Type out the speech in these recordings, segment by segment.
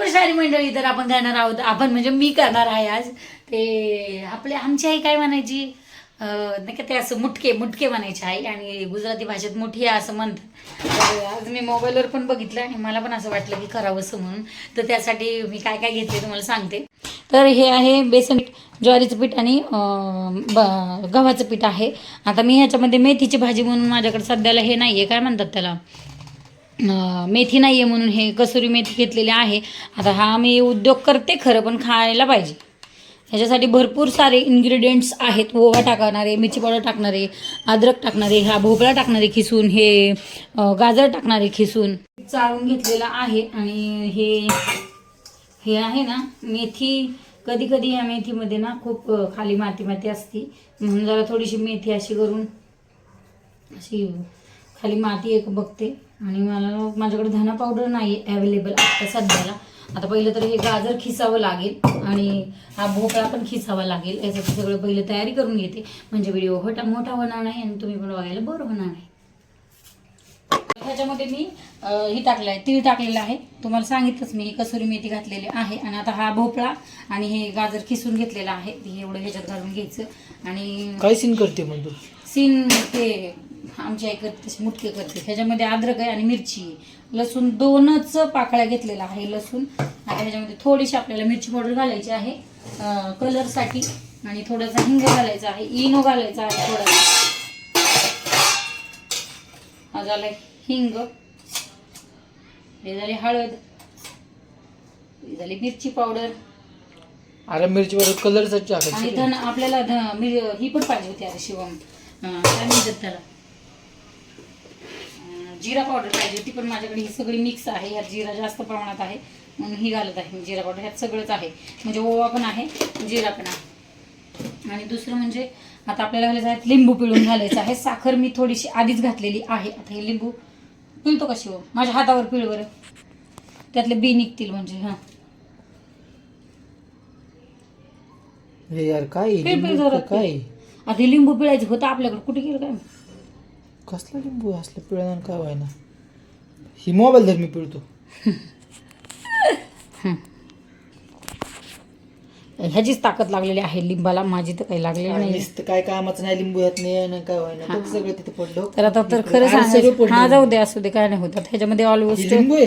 नमस्कार सारी मंडळी. तर आपण करणार आहोत, आपण म्हणजे मी करणार आहे आज ते आमची आई काय म्हणायची, नाही का, ते असं मुटके मुटके म्हणायचे आई, आणि गुजराती भाषेत मुठी आहे असं म्हणतात. तर आज मी मोबाईलवर पण बघितलं आणि मला पण असं वाटलं की करावंसं म्हणून. तर त्यासाठी मी काय काय घेतले तुम्हाला सांगते. तर हे आहे बेसन पीठ, ज्वारीचं पीठ आणि गव्हाचं पीठ आहे. आता मी ह्याच्यामध्ये मेथीची भाजी म्हणून माझ्याकडे सध्याला हे नाही आहे, काय म्हणतात त्याला, मेथी नाही आहे म्हणून हे कसुरी मेथी घेतलेली आहे. आता हा मी उद्योग करते खरं, पण खायला पाहिजे. ह्याच्यासाठी भरपूर सारे इन्ग्रेडियंट्स आहेत. ओवा टाकणारे, मिरची पावडर टाकणारे, अद्रक टाकणारे, हा भोपळा टाकणारे खिसून, हे गाजर टाकणारे खिसून चाळून घेतलेला आहे. आणि हे आहे ना मेथी. कधी कधी ह्या मेथीमध्ये ना खूप खाली माती माती असते, म्हणून जरा थोडीशी मेथी अशी करून अशी खाली माती एक बघते. आणि मला माझ्याकडे धना पावडर नाही अवेलेबल आता सध्याला. आता पहिलं तर हे गाजर खिसावं लागेल आणि हा भोपळा पण खिसावा लागेल. याचं सगळं पहिलं तयारी करून घेते, म्हणजे व्हिडिओ मोठा होणार नाही आणि तुम्ही पण बघायला बरं होणार नाही. ह्याच्यामध्ये मी ही टाकलं आहे, तीळ टाकलेलं आहे, तुम्हाला सांगितलंच मी. कसुरी मेथी घातलेली आहे. आणि आता हा भोपळा आणि हे गाजर खिसून घेतलेलं आहे, हे एवढं ह्याच्यात घालून घ्यायचं. आणि काय सीन करते म्हणतो सीन ते आमची आई करते तसे मुटके करते. ह्याच्यामध्ये अद्रक आहे आणि मिरची, लसूण 2च पाकळ्या घेतलेला आहे लसूण. आता ह्याच्यामध्ये थोडीशी आपल्याला मिरची पावडर घालायची आहे कलरसाठी, आणि थोडासा हिंग घालायचा आहे, इनो घालायचा आहे थोडासा. हा झालाय हिंग, हे झाली हळद, हे झाली मिरची पावडर. अरे मिरची पावडर कलरसाठी आणि धन आपल्याला ही पण पाहिजे होती अरे शिवम, काय म्हणतात त्याला, जिरा पावडर पाहिजे होती, पण माझ्याकडे ही सगळी मिक्स आहे. ह्यात जिरा जास्त प्रमाणात आहे म्हणून ही घालत आहे मी जिरा पावडर. ह्यात सगळंच आहे, म्हणजे ओवा पण आहे, जिरा पण आहे. आणि दुसरं म्हणजे आता आपल्याला घालायचं आहे लिंबू पिळून घालायचं आहे. साखर मी थोडीशी आधीच घातलेली आहे. आता हे लिंबू पिळतो कशी हो, माझ्या हातावर पिळ बरं, त्यातले बी निघतील म्हणजे. हा हे यार काय काय आता हे लिंबू पिळायचं होतं आपल्याकडे, कुठे गेलं काय, कसला लिंबू असलं पिळणार काय व्हायना. ही मोबाईल धर मी पिळतो. ह्याचीच ताकद लागलेली आहे लिंबाला, माझी तर काही लागलेली नाही. काय कामाचं नाही लिंबू यात नाही काय व्हायना, सगळं तिथे पडलं. तर आता तर खरं सांगायचं, हा जाऊ दे असू दे काय नाही होत. ह्याच्यामध्ये ऑलमोस्ट लिंबू आहे,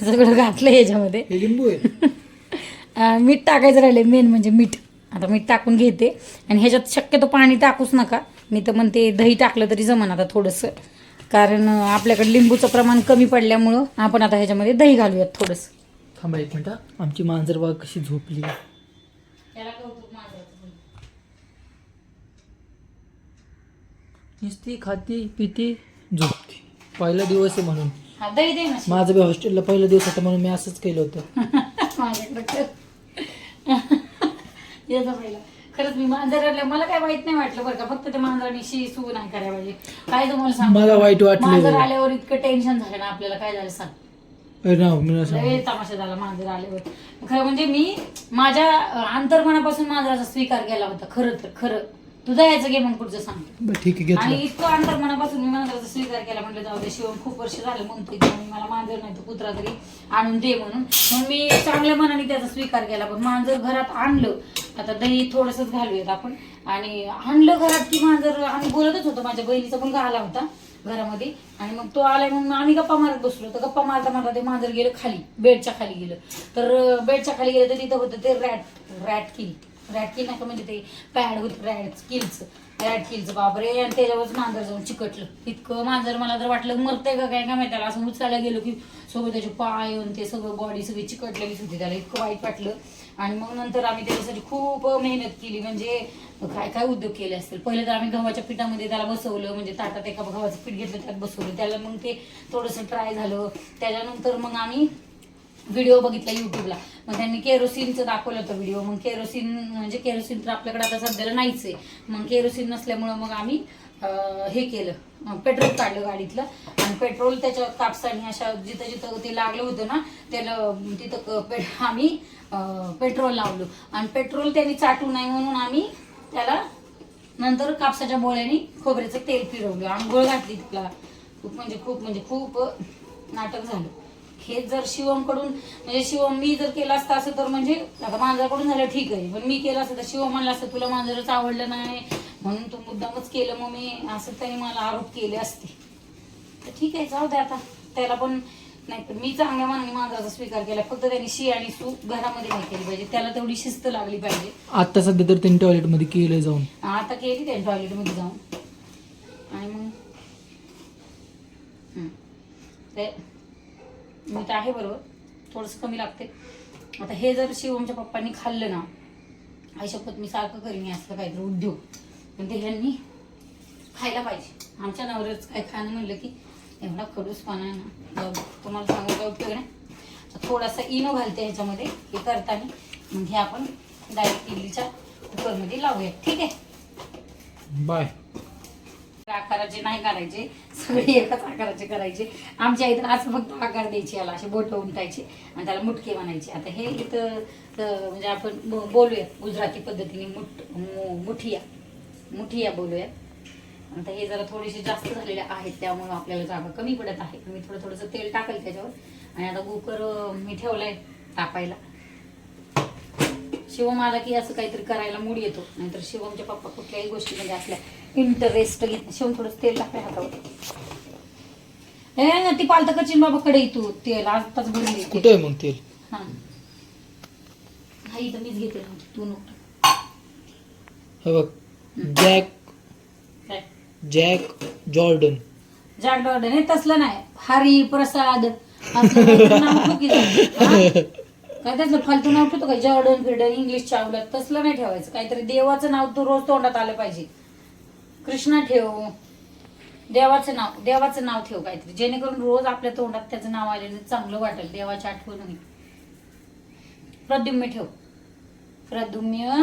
सगळं घातलं ह्याच्यामध्ये. हे लिंबू आहे. मीठ टाकायचं राहिले, मेन म्हणजे मीठ. आता मीठ टाकून घेते. आणि ह्याच्यात शक्यतो पाणी टाकूच नका, मी तर म्हणते दही टाकलं तरी जमन आता थोडंसं, कारण आपल्याकडे लिंबूचं प्रमाण कमी पडल्यामुळं आपण आता ह्याच्यामध्ये दही घालूयात थोडंसं. थांबा एक मिनिट, आमची मांजर बाग कशी झोपली. नुसती खाती पिती झोपती. पहिला दिवस आहे म्हणून. दही दे ना. माझं बी हॉस्टेलला पहिला दिवस होता म्हणून मी असंच केलं होतं. माझ्याकडे खरंच मी मांजर मला काय वाईट नाही वाटलं बरं का, फक्त ते मांजराने सू नाही करायला पाहिजे. काय तुम्हाला सांग, मला वाईट वाटलं. मांजर आल्यावर इतकं टेन्शन झालं ना आपल्याला, काय झालं सांग, लय तमाशा झाला मांजर आल्यावर. खरं म्हणजे मी माझ्या अंतर्मनापासून मांजराचा स्वीकार केला होता. खरं तुझा यायचं घे मग पुढचं सांग. ठीक आहे. आणि इतकं अंतर्मनापासून मी मांजराचा स्वीकार केला, म्हटलं जाऊ दे, शिवम खूप वर्ष झालं म्हणतोय की मला मांजर नाही तर कुत्रा तरी आणून दे म्हणून. मग मी चांगल्या मनाने त्याचा स्वीकार केला. पण मांजर घरात आणलं, आता दही थोडंसंच घालूयात आपण. आणि आणलं घरात की मांजर, आम्ही बोलतच होतो, माझ्या बहिणीचा मुलगा आला होता घरामध्ये, आणि मग तो आलाय म्हणून आम्ही गप्पा मारत बसलो. तर गप्पा मारता ते मांजर गेलं खाली, बेडच्या खाली गेलं. तर बेडच्या खाली गेलं तर तिथं होतं ते रॅट किल नका, म्हणजे ते पॅड होतं रॅट किलचं बापरे. आणि त्याच्यावरच मांजर जाऊन चिकटलं. इतकं मांजर मला तर वाटलं मरतंय का काय माहिती, त्याला असं उचलायला गेलो की सगळं त्याचे पाय आणि ते सगळं बॉडी सगळी चिकटलेलीच होती. त्याला इतकं वाईट वाटलं. आणि मग नंतर आम्ही त्याच्यासाठी खूप मेहनत केली, म्हणजे काय काय उद्योग केले असतील. पहिले तर आम्ही गव्हाच्या पिठामध्ये त्याला बसवलं, म्हणजे ताटात एका गव्हाचं पीठ घेतलं, त्यात बसवलं त्याला. मग ते थोडंसं ट्राय झालं. त्याच्यानंतर मग आम्ही व्हिडिओ बघितला युट्यूबला, मग त्यांनी केरोसिनचं दाखवलं होतं व्हिडिओ. मग केरोसिन तर आपल्याकडे आता सध्याला नाहीच आहे. मग केरोसिन नसल्यामुळं मग आम्ही हे केलं, पेट्रोल काढलं गाडीतलं. आणि पेट्रोल त्याच्या कापसाने अशा जिथं जिथं ते लागलं होतं ना त्याला, तिथं आम्ही पेट्रोल लावलं. आणि पेट्रोल त्यांनी चाटू नाही म्हणून आम्ही त्याला नंतर कापसाच्या बोळ्याने खोबऱ्याचं तेल फिरवलं, आंघोळ घातली त्याला. खूप नाटक झालं. हे जर शिवमकडून म्हणजे शिवम मी जर केलं असतं असं तर म्हणजे आता मांजराकडून झालं ठीक आहे, पण मी केलं असतं तर शिवम म्हणलं असतं तुला मांजरच आवडलं नाही म्हणून तू मुद्दामच केलं, मग मी असं त्याने मला आरोप केले असते. तर ठीक आहे, जाऊ दे आता. त्याला पण नाही, पण मी चांगल्या मनाने मांजराचा स्वीकार केला. फक्त त्यांनी शी आणि सू घरामध्ये नाही केली पाहिजे, त्याला तेवढी शिस्त लागली पाहिजे. आता सध्या तर त्यांनी टॉयलेटमध्ये केलं जाऊन, आता केली त्याने टॉयलेटमध्ये जाऊन. आणि मग ते मी तर आहे बरोबर, थोडंसं कमी लागते. आता हे जर शिवमच्या पप्पांनी खाल्लं ना, आई शपथ मी सारखं करीन असलं काहीतरी उद्योग, पण ते ह्यांनी खायला पाहिजे. आमच्या नवऱ्याच काय खाणं म्हणलं की एवढा खडूसपणा आहे ना, जाऊ दे. तुम्हाला सांगू काय उपयोग नाही. थोडासा इनो घालते ह्याच्यामध्ये हे करताना, मग हे आपण डायरेक्ट इडलीच्या कुकरमध्ये लावूया. ठीक आहे, बाय. आकाराचे नाही करायचे, सगळे एकाच आकाराचे करायचे. आमच्या इथं असं फक्त आकार द्यायचे, याला असे बोटं उंटायचे आणि त्याला मुटके म्हणायचे. आता हे इथं म्हणजे आपण बोलूया गुजराती पद्धतीने मुठिया बोलूया. आता हे जरा थोडेसे जास्त झालेले आहेत, त्यामुळे आपल्याला जागा कमी पडत आहे. मी थोडंसं तेल टाकेल त्याच्यावर. आणि आता कुकर मी ठेवलाय तापायला. शिवम आला की असं काहीतरी करायला मूड येतो, नाहीतर शिवमच्या पप्पा कुठल्याही गोष्टीमध्ये असल्या इंटरेस्ट घेत. शिवम थोडंसं तेल टाकाय हातावर. हे ती पालतं करशील बाबा कडे तू तेल आताच भरली. कुठे आहे मग तेल? हा इथं मीच घेते, तू नको. हे बघ, जॅक जॉर्डन. जॅक जॉर्डन हे तसलं नाही, हरी प्रसाद असलं नाव ठेवू की काय त्यातलं फालतू नाव ठेवतो काय, जॉर्डन फिर्डन इंग्लिश चावलं तसलं नाही ठेवायचं. काहीतरी देवाचं नाव तू रोज तोंडात आलं पाहिजे. कृष्णा ठेव, देवाचं नाव ठेव काहीतरी, जेणेकरून रोज आपल्या तोंडात त्याचं नाव आल्याने चांगलं वाटेल, देवाची आठवण होईल. प्रद्युम्य ठेव, प्रद्युम्य.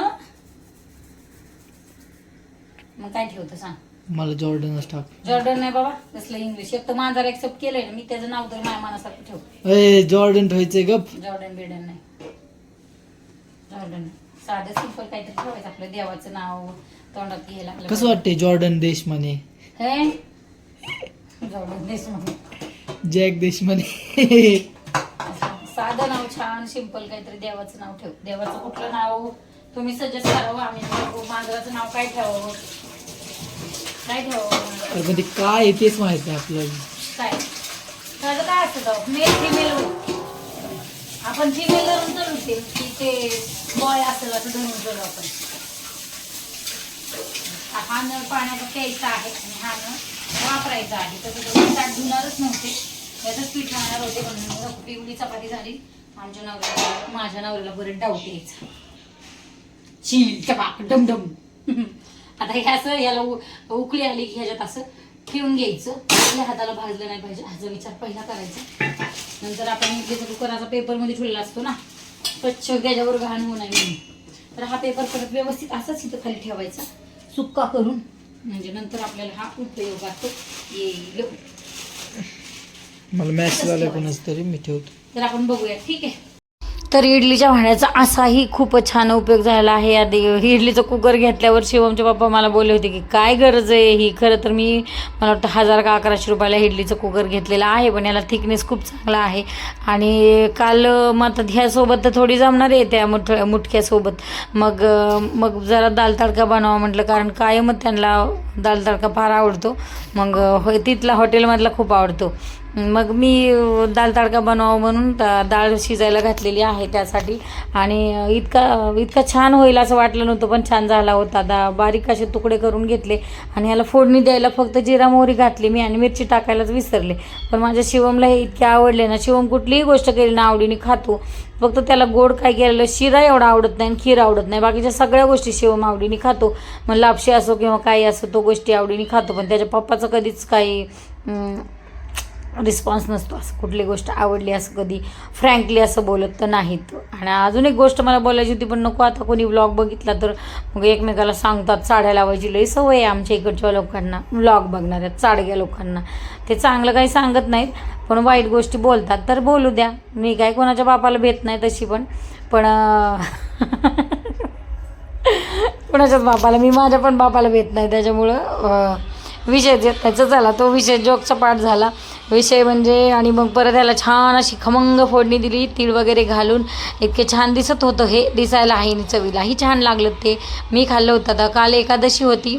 मग काय ठेवतं सांग? मला जॉर्डनच टाक. जॉर्डन नाही बाबा, तसलं इंग्लिश. एक तर मांजर एक्सेप्ट केलंय ना मी, त्याचं नाव तर माझ्या मनासारखं ठेव. जॉर्डन ठेवायचंय गप. जॉर्डन बिर्डन नाही, जॉर्डन साधं सिंपल काहीतरी ठेवायचं, आपलं देवाचं नाव तोंडात घ्यायला. कसं वाटतंय जॉर्डन देशमाने? हे जॉर्डन देशमुख, जॅक देशमाने. साधं नाव, छान सिंपल काहीतरी देवाचं नाव ठेव. देवाचं कुठलं नाव तुम्ही सजेस्ट करावं, आम्ही मांजराचं नाव काय ठेवावं, काय ठेवावं. पण ते काय आहे तेच माहित नाही आपल्याला. काय त्याचं काय असतं, मेल फिमेल आपण फिमेल धरून चालू की ते बॉय असेल असं धरून चालू आपण. हा नळ पाण्याचा प्यायचा आहे आणि हा नळ वापरायचा आहे. तसं ताट धुणारच नव्हते, याचंच पीठ राहणार होते. पण पिवळी चपाती झाली आमच्या नवऱ्याला, माझ्या नवऱ्याला बरं डाऊट यायचा, चील चपाक डमडम. आता हे असं याला उकळी आली की ह्याच्यात असं ठेवून घ्यायचं. आपल्या हाताला भाजलं नाही पाहिजे ह्याचा विचार पहिला करायचा. नंतर आपण इडलीचा कुकराचा पेपरमध्ये ठेवलेला असतो ना, स्वच्छ त्याच्यावर घाण होऊ नये म्हणून, तर हा पेपर परत व्यवस्थित असाच इथं खाली ठेवायचा सुक्का करून, म्हणजे नंतर आपल्याला हा उपयोगात येईल. मला मॅसेज आला कोणाच तरी, मी ठेवतो. तर आपण बघूया, ठीक आहे. तर इडलीच्या भांड्याचा असाही खूपच छान उपयोग झाला आहे. आधी इडलीचं कुकर घेतल्यावर शिवमचे पप्पा मला बोलले होते की काय गरज आहे ही. खरं तर मी मला वाटतं 1000 का 1100 रुपयाला इडलीचं कुकर घेतलेला आहे, पण याला थिकनेस खूप चांगला आहे. आणि काल मग ह्यासोबत तर थोडी जमणार आहे त्या मुटक्यासोबत. मग जरा दाल तडका बनवा म्हटलं, कारण कायमच त्यांना दाल तडका फार आवडतो. मग तिथला हॉटेलमधला खूप आवडतो. मग मी दाल तडका बनवावं म्हणून डाळ शिजायला घातलेली आहे त्यासाठी. आणि इतका छान होईल असं वाटलं नव्हतं, पण छान झाला होता. बारीक असे तुकडे करून घेतले आणि ह्याला फोडणी द्यायला फक्त जिरा मोहरी घातली मी, आणि मिरची टाकायलाच विसरले. पण माझ्या शिवमला हे इतके आवडले ना, शिवम कुठलीही गोष्ट केली ना आवडीने खातो. फक्त त्याला गोड काय केलेलं शिरा एवढा आवडत नाही आणि खीर आवडत नाही, बाकीच्या सगळ्या गोष्टी शिवम आवडीने खातो. मग लापशी असो किंवा काही असो तो गोष्टी आवडीने खातो. पण त्याच्या पप्पाचं कधीच काही रिस्पॉन्स नसतो, असं कुठली गोष्ट आवडली असं कधी फ्रँकली असं बोलत तर नाहीत. आणि अजून एक गोष्ट मला बोलायची होती, पण नको, आता कोणी व्लॉग बघितला तर मग एकमेकाला सांगतात. साड्या लावायची लई सवय आहे आमच्या इकडच्या लोकांना, व्लॉग बघणाऱ्या चाडग्या लोकांना. ते चांगलं काही सांगत नाहीत, पण वाईट गोष्टी बोलतात. तर बोलू द्या, मी काय कोणाच्या बापाला भेट नाही तशी, पण कोणाच्याच बापाला, मी माझ्या पण बापाला भेट नाही, त्याच्यामुळं विषय देत नाही. चला, तो विषय जोकचा पाठ झाला. विषय म्हणजे. आणि मग परत ह्याला छान अशी खमंग फोडणी दिली, तीळ वगैरे घालून. इतके छान दिसत होतं हे, दिसायला आहे चवीलाही छान लागलं ते. मी खाल्लं होतं. आता काल एकादशी होती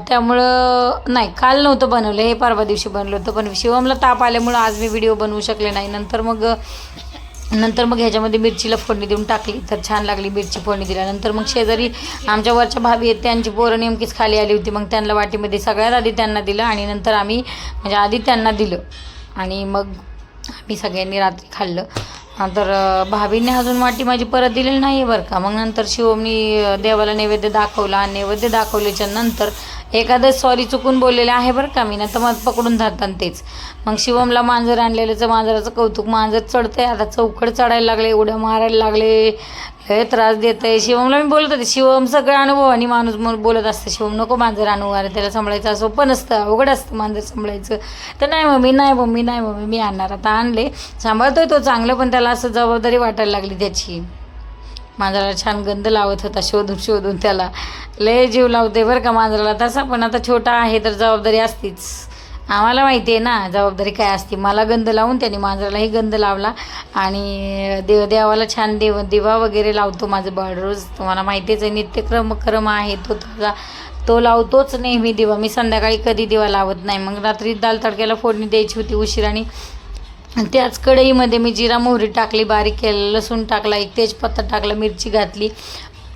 त्यामुळं नाही, काल नव्हतं बनवलं हे, परवा दिवशी बनवलं होतं. पण शिवमला ताप आल्यामुळं आज मी व्हिडिओ बनवू शकले नाही. नंतर मग ह्याच्यामध्ये मिरचीला फोडणी देऊन टाकली तर छान लागली. मिरची फोडणी दिल्यानंतर मग शेजारी आमच्या वरच्या भाभी आहेत, त्यांची पोरं नेमकीच खाली आली होती. मग त्यांना वाटीमध्ये सगळ्यात आधी त्यांना दिलं आणि नंतर आम्ही म्हणजे आधी त्यांना दिलं आणि मग आम्ही सगळ्यांनी रात्री खाल्लं. तर भाभीने अजून वाटी माझी परत दिलेली नाही आहे बरं का. मग नंतर शिवमनी देवाला नैवेद्य दाखवला आणि नैवेद्य दाखवल्याच्या नंतर एखादं सॉरी चुकून बोललेलं आहे बरं का मी, ना तर मग पकडून धरतात तेच. मग शिवमला मांजर आणलेल्याचं मांजराचं कौतुक. मांजर चढतंय आता, चौकड चढायला लागले, उड्या मारायला लागले, लय त्रास देत आहे. शिवमला मी बोलत होते, शिवम सगळं अनुभवाने माणूस बोलत असतं, शिवम नको मांजर आणू, अरे त्याला सांभाळायचं सोपं नसतं, अवघड असतं मांजर सांभाळायचं. तर नाही मम्मी मी आणणार. आता आणले, सांभाळतोय तो चांगलं, पण त्याला असं जबाबदारी वाटायला लागली त्याची. मांजराला छान गंध लावत होता शोधून त्याला. लय जीव लावते बरं का मांजराला तसा, पण आता छोटा आहे तर जबाबदारी असतीच. आम्हाला माहिती आहे ना जबाबदारी काय असते. मला गंध लावून त्याने मांजरालाही गंध लावला. आणि देवाला छान दिवा वगैरे लावतो माझं बाळ रोज, तुम्हाला माहितीच आहे, नित्यक्रम आहे तो लावतोच नेहमी दिवा. मी संध्याकाळी कधी दिवा लावत नाही. मग रात्री दाल तडक्याला फोडणी द्यायची होती उशिराने, आणि त्याच कढईमध्ये मी जिरा मोहरी टाकली, बारीक केलं लसूण टाकला, एक तेजपत्ता टाकला, मिरची घातली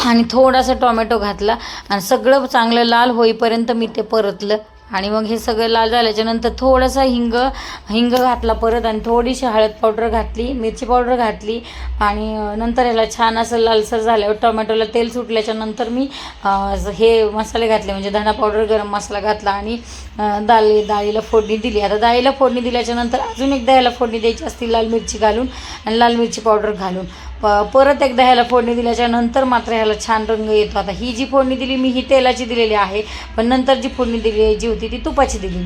आणि थोडासा टोमॅटो घातला आणि सगळं चांगलं लाल होईपर्यंत मी ते परतलं. आणि मग हे सगळं लाल झाल्याच्यानंतर थोडासा हिंग घातला परत आणि थोडीशी हळद पावडर घातली, मिरची पावडर घातली आणि नंतर ह्याला छान असं लालसर झाल्यावर टोमॅटोला तेल सुटल्याच्यानंतर मी हे मसाले घातले, म्हणजे धना पावडर, गरम मसाला घातला आणि डाळीला फोडणी दिली. आता डाळीला फोडणी दिल्याच्यानंतर अजून एकदा ह्याला फोडणी द्यायची असते लाल मिरची घालून आणि लाल मिरची पावडर घालून. परत एकदा ह्याला फोडणी दिल्याच्यानंतर मात्र ह्याला छान रंग येतो. आता ही जी फोडणी दिली मी ही तेलाची दिलेली आहे, पण नंतर जी फोडणी दिली जी होती ती तुपाची दिली.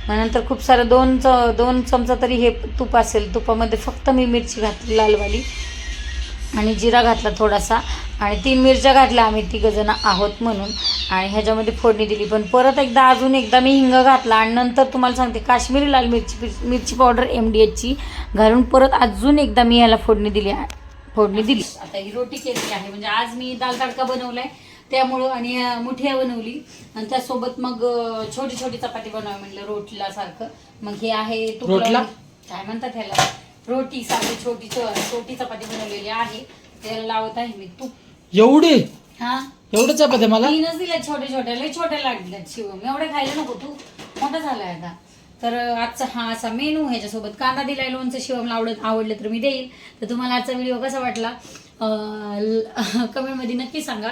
मग नंतर खूप सारं दोन चमचा तरी हे तूप असेल, तुपामध्ये फक्त मी मिरची घातली लालवाली आणि जिरा घातला थोडासा आणि 3 मिरच्या घातल्या, आम्ही 3 जण आहोत म्हणून, आणि ह्याच्यामध्ये फोडणी दिली. पण परत अजून एकदा मी हिंग घातला आणि नंतर तुम्हाला सांगते काश्मीरी लाल मिरची पावडर MDHची घालून परत अजून एकदा मी ह्याला फोडणी दिली. आता ही रोटी केलेली आहे, म्हणजे आज मी दाल तडका बनवलाय त्यामुळं, आणि मुठिया बनवली आणि त्यासोबत मग छोटी चपाती बनवावी म्हटलं रोटीला सारखं. मग हे आहे तुकडा काय म्हणतात ह्याला, रोटी सारखी छोटी चपाती बनवलेली आहे, त्याला लावत आहे मी तूप. एवढं चपात्या मला 3च दिल्या, छोट्या लागल्या. शिवम एवढे खायला नको, तू मोठा झालाय आता. तर आजचा हा असा मेनू, ह्याच्यासोबत कांदा दिलाय, लोणचं शिवमला आवडलं तर मी देईल. तर तुम्हाला आजचा व्हिडिओ कसा वाटला कमेंटमध्ये नक्की सांगा.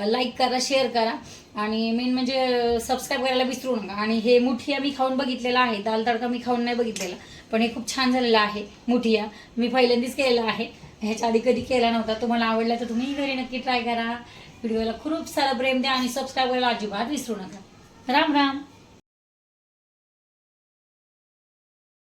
लाईक करा, शेअर करा आणि मेन म्हणजे सबस्क्राईब करायला विसरू नका. आणि हे मुठिया मी खाऊन बघितलेला आहे, दाल तडका मी खाऊन नाही बघितलेला, पण हे खूप छान झालेलं आहे. मुठिया मी पहिल्यांदाच केलेला आहे, ह्याच्या आधी कधी केला नव्हता. तुम्हाला आवडला तर तुम्ही घरी नक्की ट्राय करा. व्हिडिओला खूप सारं प्रेम द्या आणि सबस्क्राईब करायला अजिबात विसरू नका. राम राम.